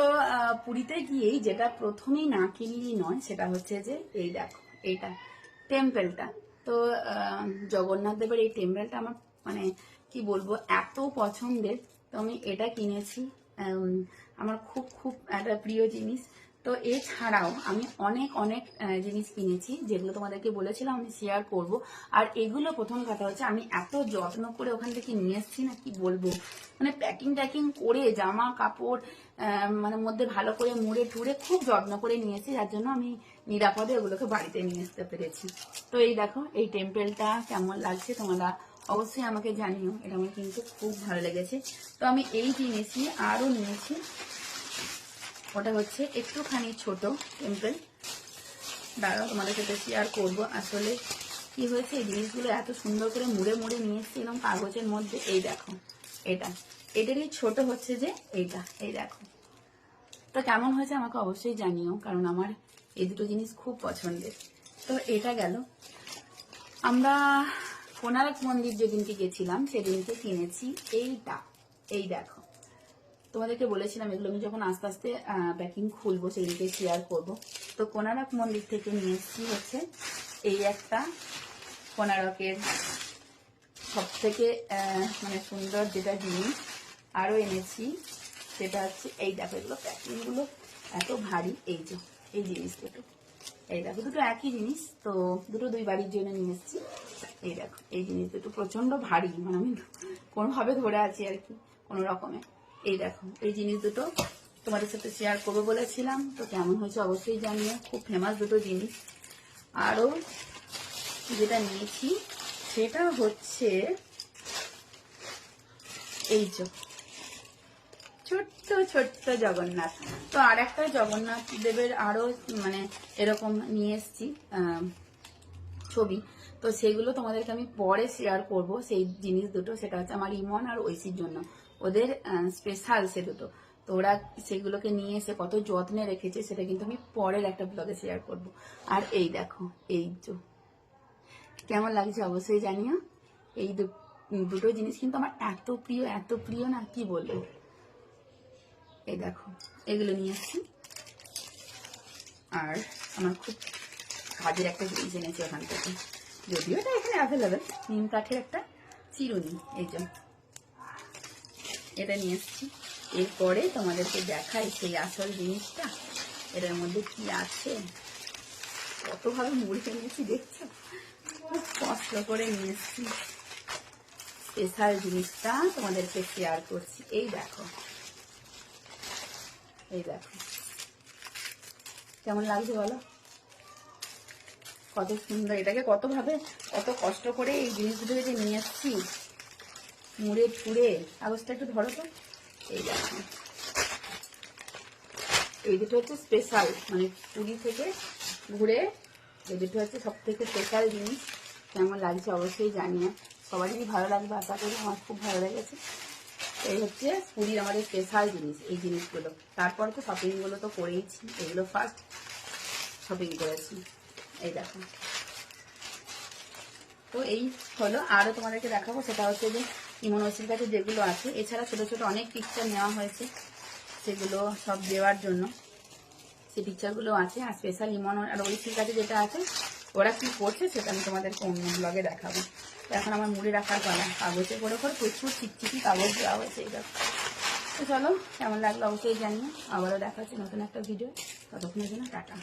তো পুরীতে গিয়েই যেটা প্রথমেই না কিনলেই নয় সেটা হচ্ছে যে এই দেখো এইটা টেম্পেলটা। তো জগন্নাথ দেবের এই টেম্পেলটা আমার মানে কি বলবো এত পছন্দের। তো আমি এটা কিনেছি, আমার খুব খুব একটা প্রিয় জিনিস। তো এছাড়াও আমি অনেক অনেক জিনিস কিনেছি যেগুলো তোমাদেরকে বলেছিলাম আমি শেয়ার করব। আর এগুলো প্রথম কথা হচ্ছে আমি এত যত্ন করে ওখান থেকে নিয়ে এসেছি না কি বলবো, মানে প্যাকিং ট্যাকিং করে জামা কাপড় মানে মধ্যে ভালো করে মুড়ে টুড়ে খুব যত্ন করে নিয়েছি, যার জন্য আমি নিরাপদে ওগুলোকে বাড়িতে নিয়ে আসতে পেরেছি। তো এই দেখো এই টেম্পেলটা কেমন লাগছে তোমরা অবশ্যই আমাকে জানিও, এটা আমার কিন্তু খুব ভালো লেগেছে। তো আমি এই কিনেছি, আরও নিয়েছি, ওটা হচ্ছে একটুখানি ছোট টেম্পেল, দাঁড়াও তোমাদের সাথে শেয়ার করবো। আসলে কি হয়েছে এই জিনিসগুলো এত সুন্দর করে মুড়ে মুড়ে নিয়ে এসেছিলাম কাগজের মধ্যে। এই দেখো এটা, এটারই ছোট হচ্ছে যে এইটা, এই দেখো। তো কেমন হয়েছে আমাকে অবশ্যই জানিও, কারণ আমার এই দুটো জিনিস খুব পছন্দের। তো এটা গেল। আমরা কোণারক মন্দির যেদিনকে গেছিলাম সেদিনকে কিনেছি এইটা, এই দেখো। তোমাদেরকে বলেছিলাম এগুলো আমি যখন আস্তে আস্তে প্যাকিং খুলবো সেদিনকে শেয়ার করব। তো কোণারক মন্দির থেকে নিয়ে এসেছি হচ্ছে এই একটা কোণারকের সব থেকে মানে সুন্দর যেটা জিনিস। আরও এনেছি সেটা হচ্ছে এই দেখো, এগুলো প্যাকিংগুলো এত ভারী। এই যে এই জিনিস দুটো, এই দেখো দুটো একই জিনিস, তো দুটো দুই বাড়ির জন্য নিয়ে এসেছি। এই দেখো এই জিনিস দুটো প্রচন্ড ভারী, মানে আমি কোনোভাবে ধরে আছি আর কি কোনো রকমে। এই দেখো এই জিনিস দুটো তোমাদের সাথে শেয়ার করবো বলেছিলাম, তো কেমন হয়েছে অবশ্যই জানিও, খুব ফেমাস দুটো জিনিস। আরও যেটা নিয়েছি সেটা হচ্ছে এই যে ছোট্ট ছোট্ট জগন্নাথ। তো আর একটা জগন্নাথ দেবের আরো মানে এরকম নিয়ে এসছি ছবি, তো সেগুলো তোমাদেরকে আমি পরে শেয়ার করব। সেই জিনিস দুটো সেটা হচ্ছে আমার ইমন আর ঐশীর জন্য, ওদের স্পেশাল সে দুটো। তো ওরা সেগুলোকে নিয়ে এসে কত যত্নে রেখেছে সেটা কিন্তু আমি পরের একটা ব্লগে শেয়ার করব। আর এই দেখো এই যে কেমন লাগছে অবশ্যই জানিও। এই দুটো জিনিস কিন্তু আমার এত প্রিয় না কি বলবো। এই দেখো এগুলো নিয়ে এসছি। আর আমার খুব কাজের একটা জিনিস এনেছি ওখান থেকে, যদিও এটা এখানে অ্যাভেলেবেল, নিম কাঠের একটা চিরুনি, এই যে এটা নিয়ে এসছি। এরপরে তোমাদেরকে দেখাই সেই আসল জিনিসটা, এটার মধ্যে কি আছে। কতভাবে মুড়ে নিয়েছি দেখছো, খুব কষ্ট করে নিয়ে এসছি। স্পেশাল জিনিসটা তোমাদেরকে শেয়ার করছি। এই দেখো এই দেখো কেমন লাগছে বলো, কত সুন্দর। এটাকে কতভাবে কত কষ্ট করে এই জিনিসগুলোকে যে নিয়ে এসছি মুড়ে ঠুড়ে। কাগজটা একটু ধরো তো। এই দেখো এই দুটো হচ্ছে স্পেশাল, মানে পুরী থেকে ঘুরে এই দুটো হচ্ছে সব থেকে স্পেশাল জিনিস। কেমন লাগছে অবশ্যই জানিয়ে, সবারই ভালো লাগবে আশা করি, আমার খুব ভালো লেগেছে। এই হচ্ছে পুরীর আমাদের স্পেশাল জিনিস এই জিনিসগুলো। তারপরে তো শপিংগুলো তো করেইছি, এগুলো ফার্স্ট শপিং করেছি। এই দেখো তো এই হলো। আরও তোমাদেরকে দেখাবো সেটা হচ্ছে যে ইমন ঐশীর কাছে যেগুলো আছে, এছাড়া ছোটো ছোটো অনেক পিকচার নেওয়া হয়েছে, সেগুলো সব দেওয়ার জন্য সেই পিকচারগুলো আছে। আর স্পেশাল ইমন আর ঐশীর কাছে যেটা আছে ওরা কি করছে সেটা আমি তোমাদেরকে অন্য ব্লগে দেখাবো। তো এখন আমার মুড়ে রাখার পালা, কাগজে করে করে প্রচুর চিকচিকি কাগজ দেওয়া হয়েছে। এই দেখো। তো চলো কেমন লাগলো অবশ্যই জানিও, আবারও দেখা হচ্ছে নতুন একটা ভিডিও, ততক্ষণের জন্য টাটা।